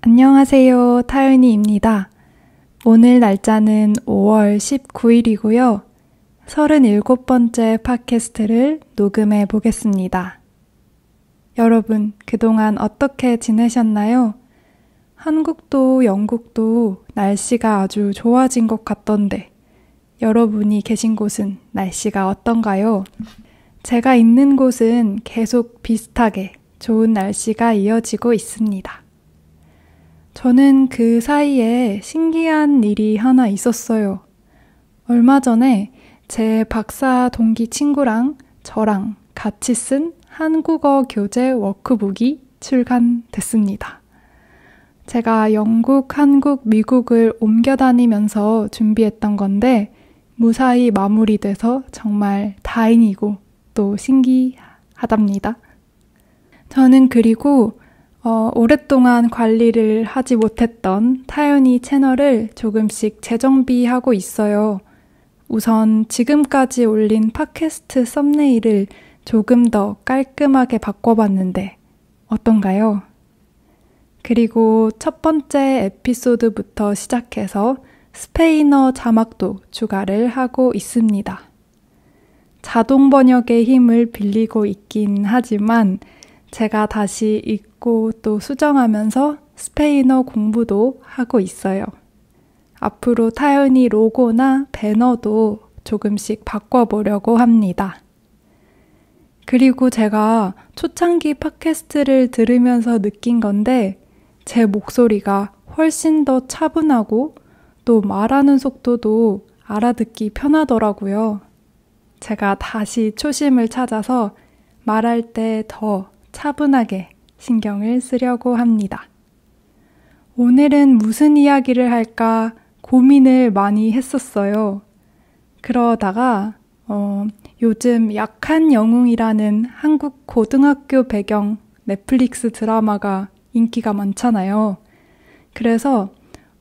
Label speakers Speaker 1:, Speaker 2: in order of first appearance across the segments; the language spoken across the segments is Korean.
Speaker 1: 안녕하세요. 타윤이입니다. 오늘 날짜는 5월 19일이고요. 37번째 팟캐스트를 녹음해 보겠습니다. 여러분, 그동안 어떻게 지내셨나요? 한국도 영국도 날씨가 아주 좋아진 것 같던데 여러분이 계신 곳은 날씨가 어떤가요? 제가 있는 곳은 계속 비슷하게 좋은 날씨가 이어지고 있습니다. 저는 그 사이에 신기한 일이 하나 있었어요. 얼마 전에 제 박사 동기 친구랑 저랑 같이 쓴 한국어 교재 워크북이 출간됐습니다. 제가 영국, 한국, 미국을 옮겨 다니면서 준비했던 건데 무사히 마무리돼서 정말 다행이고 또 신기하답니다. 저는 그리고 오랫동안 관리를 하지 못했던 타윤이 채널을 조금씩 재정비하고 있어요. 우선 지금까지 올린 팟캐스트 썸네일을 조금 더 깔끔하게 바꿔봤는데 어떤가요? 그리고 첫 번째 에피소드부터 시작해서 스페인어 자막도 추가를 하고 있습니다. 자동 번역의 힘을 빌리고 있긴 하지만 제가 다시 읽고 또 수정하면서 스페인어 공부도 하고 있어요. 앞으로 타윤이 로고나 배너도 조금씩 바꿔보려고 합니다. 그리고 제가 초창기 팟캐스트를 들으면서 느낀 건데 제 목소리가 훨씬 더 차분하고 또 말하는 속도도 알아듣기 편하더라고요. 제가 다시 초심을 찾아서 말할 때 더 차분하게 신경을 쓰려고 합니다. 오늘은 무슨 이야기를 할까 고민을 많이 했었어요. 그러다가 요즘 약한 영웅이라는 한국 고등학교 배경 넷플릭스 드라마가 인기가 많잖아요. 그래서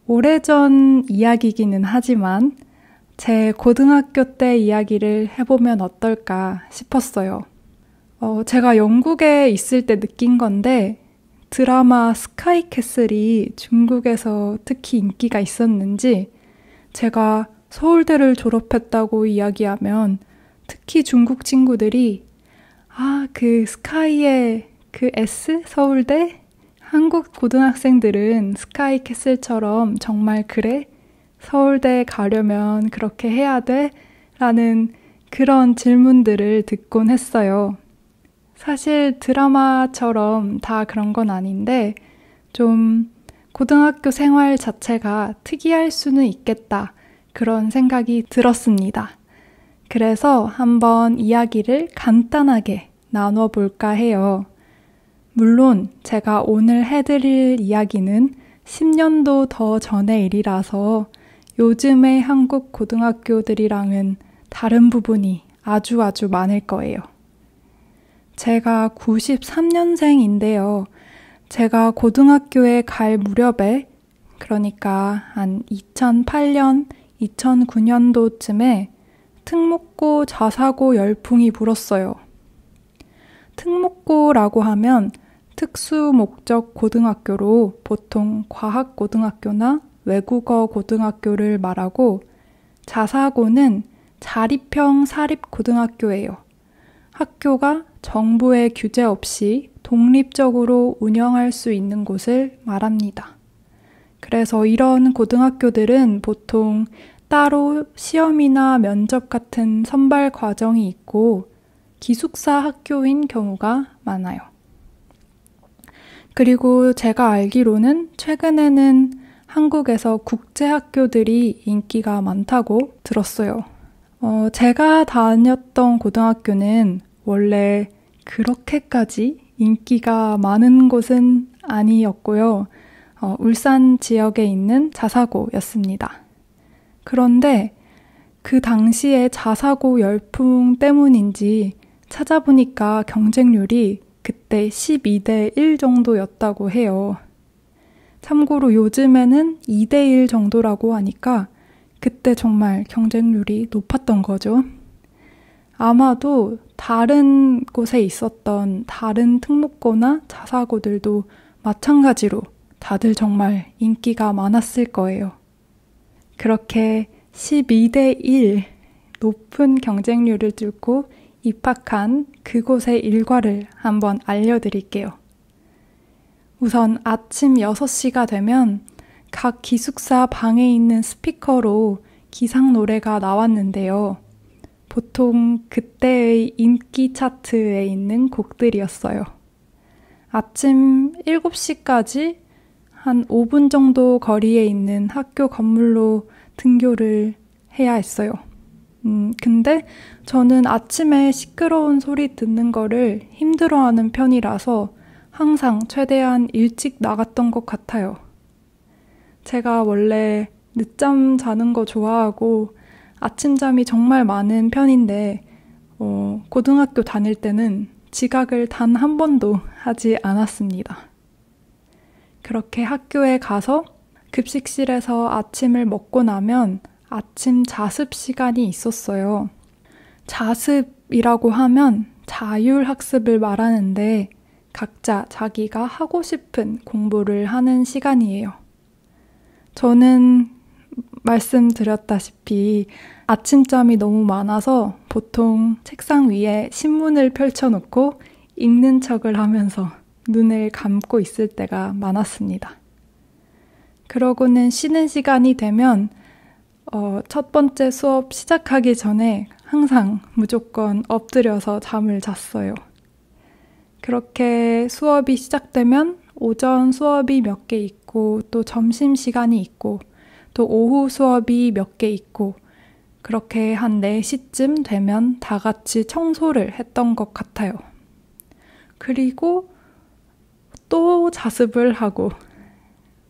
Speaker 1: 오래전 이야기이기는 하지만 제 고등학교 때 이야기를 해보면 어떨까 싶었어요. 제가 영국에 있을 때 느낀 건데 드라마 스카이캐슬이 중국에서 특히 인기가 있었는지 제가 서울대를 졸업했다고 이야기하면 특히 중국 친구들이 그 스카이의 그 S? 서울대? 한국 고등학생들은 스카이캐슬처럼 정말 그래? 서울대 가려면 그렇게 해야 돼? 라는 그런 질문들을 듣곤 했어요. 사실 드라마처럼 다 그런 건 아닌데 좀 고등학교 생활 자체가 특이할 수는 있겠다 그런 생각이 들었습니다. 그래서 한번 이야기를 간단하게 나눠볼까 해요. 물론 제가 오늘 해드릴 이야기는 10년도 더 전의 일이라서 요즘의 한국 고등학교들이랑은 다른 부분이 아주 많을 거예요. 제가 93년생인데요. 제가 고등학교에 갈 무렵에 그러니까 한 2008년, 2009년도쯤에 특목고 자사고 열풍이 불었어요. 특목고라고 하면 특수목적 고등학교로 보통 과학고등학교나 외국어 고등학교를 말하고 자사고는 자립형 사립고등학교예요. 학교가 정부의 규제 없이 독립적으로 운영할 수 있는 곳을 말합니다. 그래서 이런 고등학교들은 보통 따로 시험이나 면접 같은 선발 과정이 있고 기숙사 학교인 경우가 많아요. 그리고 제가 알기로는 최근에는 한국에서 국제학교들이 인기가 많다고 들었어요. 제가 다녔던 고등학교는 원래 그렇게까지 인기가 많은 곳은 아니었고요. 울산 지역에 있는 자사고였습니다. 그런데 그 당시에 자사고 열풍 때문인지 찾아보니까 경쟁률이 그때 12대 1 정도였다고 해요. 참고로 요즘에는 2대 1 정도라고 하니까 그때 정말 경쟁률이 높았던 거죠. 아마도 다른 곳에 있었던 다른 특목고나 자사고들도 마찬가지로 다들 정말 인기가 많았을 거예요. 그렇게 12대 1 높은 경쟁률을 뚫고 입학한 그곳의 일과를 한번 알려드릴게요. 우선 아침 6시가 되면 각 기숙사 방에 있는 스피커로 기상 노래가 나왔는데요. 보통 그때의 인기 차트에 있는 곡들이었어요. 아침 7시까지 한 5분 정도 거리에 있는 학교 건물로 등교를 해야 했어요. 근데 저는 아침에 시끄러운 소리 듣는 거를 힘들어하는 편이라서 항상 최대한 일찍 나갔던 것 같아요. 제가 원래 늦잠 자는 거 좋아하고 아침잠이 정말 많은 편인데 고등학교 다닐 때는 지각을 단 한 번도 하지 않았습니다. 그렇게 학교에 가서 급식실에서 아침을 먹고 나면 아침 자습 시간이 있었어요. 자습이라고 하면 자율학습을 말하는데 각자 자기가 하고 싶은 공부를 하는 시간이에요. 저는 말씀드렸다시피 아침잠이 너무 많아서 보통 책상 위에 신문을 펼쳐놓고 읽는 척을 하면서 눈을 감고 있을 때가 많았습니다. 그러고는 쉬는 시간이 되면 첫 번째 수업 시작하기 전에 항상 무조건 엎드려서 잠을 잤어요. 그렇게 수업이 시작되면 오전 수업이 몇 개 있고 또 점심 시간이 있고 또 오후 수업이 몇 개 있고 그렇게 한 4시쯤 되면 다 같이 청소를 했던 것 같아요. 그리고 또 자습을 하고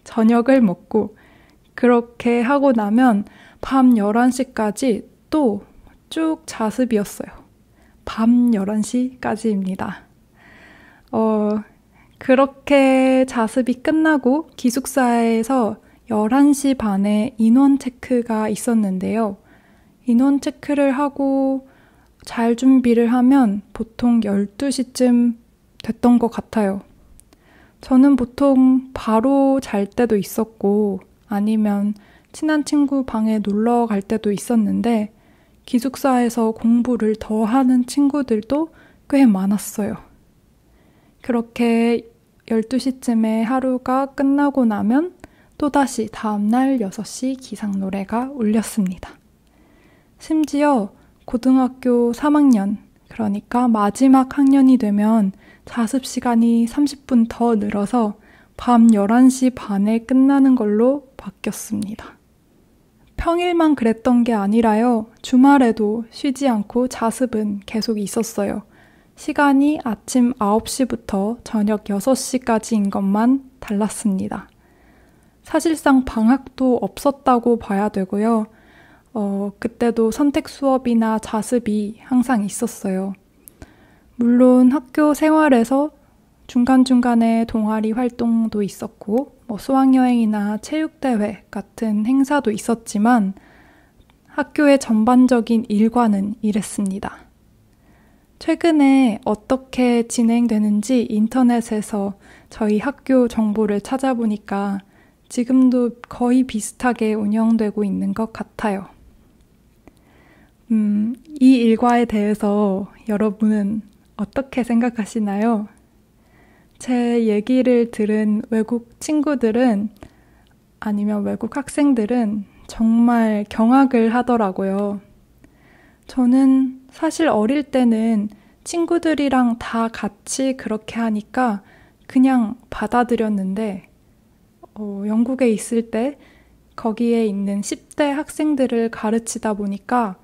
Speaker 1: 저녁을 먹고 그렇게 하고 나면 밤 11시까지 또 쭉 자습이었어요. 밤 11시까지입니다. 그렇게 자습이 끝나고 기숙사에서 11시 반에 인원 체크가 있었는데요. 인원 체크를 하고 잘 준비를 하면 보통 12시쯤 됐던 것 같아요. 저는 보통 바로 잘 때도 있었고 아니면 친한 친구 방에 놀러 갈 때도 있었는데 기숙사에서 공부를 더 하는 친구들도 꽤 많았어요. 그렇게 12시쯤에 하루가 끝나고 나면 또다시 다음날 6시 기상 노래가 울렸습니다. 심지어 고등학교 3학년, 그러니까 마지막 학년이 되면 자습 시간이 30분 더 늘어서 밤 11시 반에 끝나는 걸로 바뀌었습니다. 평일만 그랬던 게 아니라요. 주말에도 쉬지 않고 자습은 계속 있었어요. 시간이 아침 9시부터 저녁 6시까지인 것만 달랐습니다. 사실상 방학도 없었다고 봐야 되고요. 그때도 선택 수업이나 자습이 항상 있었어요. 물론 학교 생활에서 중간중간에 동아리 활동도 있었고 수학여행이나 체육대회 같은 행사도 있었지만 학교의 전반적인 일과는 이랬습니다. 최근에 어떻게 진행되는지 인터넷에서 저희 학교 정보를 찾아보니까 지금도 거의 비슷하게 운영되고 있는 것 같아요. 이 일과에 대해서 여러분은 어떻게 생각하시나요? 제 얘기를 들은 외국 친구들은 아니면 외국 학생들은 정말 경악을 하더라고요. 저는 사실 어릴 때는 친구들이랑 다 같이 그렇게 하니까 그냥 받아들였는데 영국에 있을 때 거기에 있는 10대 학생들을 가르치다 보니까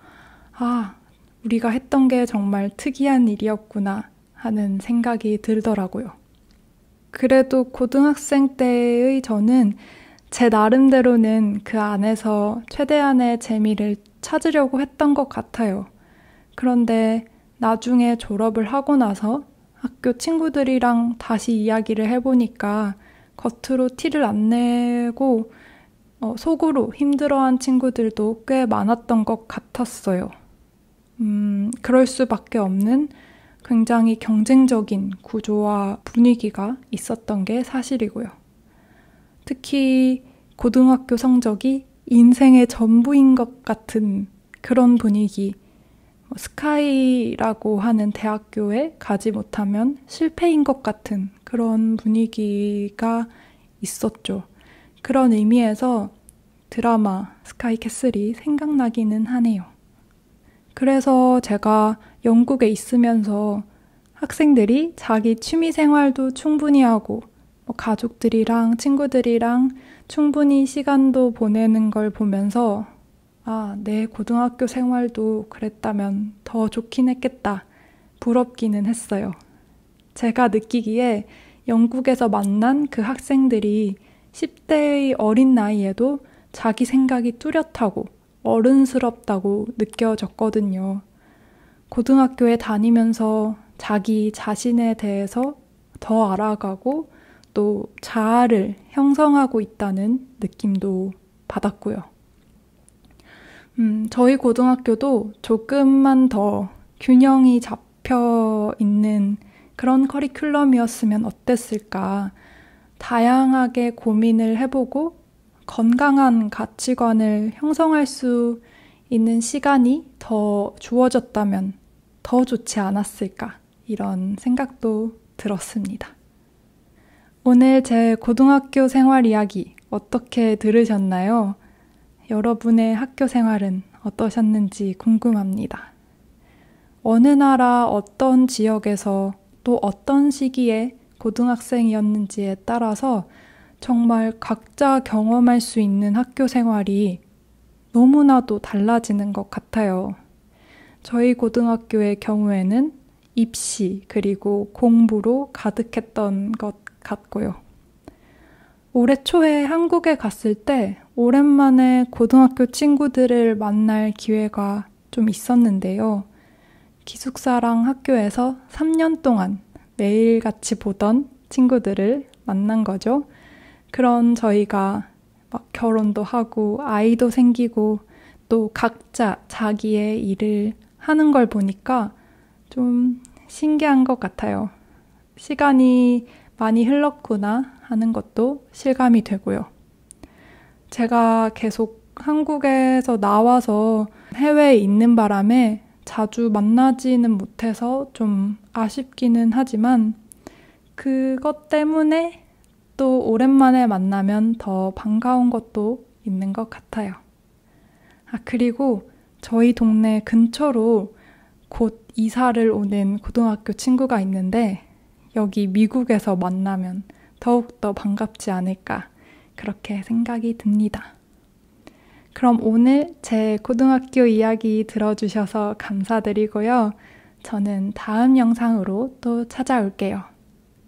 Speaker 1: 우리가 했던 게 정말 특이한 일이었구나 하는 생각이 들더라고요. 그래도 고등학생 때의 저는 제 나름대로는 그 안에서 최대한의 재미를 찾으려고 했던 것 같아요. 그런데 나중에 졸업을 하고 나서 학교 친구들이랑 다시 이야기를 해보니까 겉으로 티를 안 내고 속으로 힘들어한 친구들도 꽤 많았던 것 같았어요. 그럴 수밖에 없는 굉장히 경쟁적인 구조와 분위기가 있었던 게 사실이고요. 특히 고등학교 성적이 인생의 전부인 것 같은 그런 분위기. 스카이라고 하는 대학교에 가지 못하면 실패인 것 같은 그런 분위기가 있었죠. 그런 의미에서 드라마 스카이 캐슬이 생각나기는 하네요. 그래서 제가 영국에 있으면서 학생들이 자기 취미 생활도 충분히 하고 가족들이랑 친구들이랑 충분히 시간도 보내는 걸 보면서 내 고등학교 생활도 그랬다면 더 좋긴 했겠다. 부럽기는 했어요. 제가 느끼기에 영국에서 만난 그 학생들이 10대의 어린 나이에도 자기 생각이 뚜렷하고 어른스럽다고 느껴졌거든요. 고등학교에 다니면서 자기 자신에 대해서 더 알아가고 또 자아를 형성하고 있다는 느낌도 받았고요. 저희 고등학교도 조금만 더 균형이 잡혀 있는 그런 커리큘럼이었으면 어땠을까. 다양하게 고민을 해보고 건강한 가치관을 형성할 수 있는 시간이 더 주어졌다면 더 좋지 않았을까. 이런 생각도 들었습니다. 오늘 제 고등학교 생활 이야기 어떻게 들으셨나요? 여러분의 학교 생활은 어떠셨는지 궁금합니다. 어느 나라 어떤 지역에서 또 어떤 시기에 고등학생이었는지에 따라서 정말 각자 경험할 수 있는 학교 생활이 너무나도 달라지는 것 같아요. 저희 고등학교의 경우에는 입시 그리고 공부로 가득했던 것 같고요. 올해 초에 한국에 갔을 때 오랜만에 고등학교 친구들을 만날 기회가 좀 있었는데요. 기숙사랑 학교에서 3년 동안 매일같이 보던 친구들을 만난 거죠. 그런 저희가 막 결혼도 하고 아이도 생기고 또 각자 자기의 일을 하는 걸 보니까 좀 신기한 것 같아요. 시간이 많이 흘렀구나 하는 것도 실감이 되고요. 제가 계속 한국에서 나와서 해외에 있는 바람에 자주 만나지는 못해서 좀 아쉽기는 하지만 그것 때문에 또 오랜만에 만나면 더 반가운 것도 있는 것 같아요. 그리고 저희 동네 근처로 곧 이사를 오는 고등학교 친구가 있는데 여기 미국에서 만나면 더욱더 반갑지 않을까 그렇게 생각이 듭니다. 그럼 오늘 제 고등학교 이야기 들어주셔서 감사드리고요. 저는 다음 영상으로 또 찾아올게요.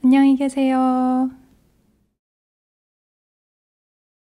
Speaker 1: 안녕히 계세요.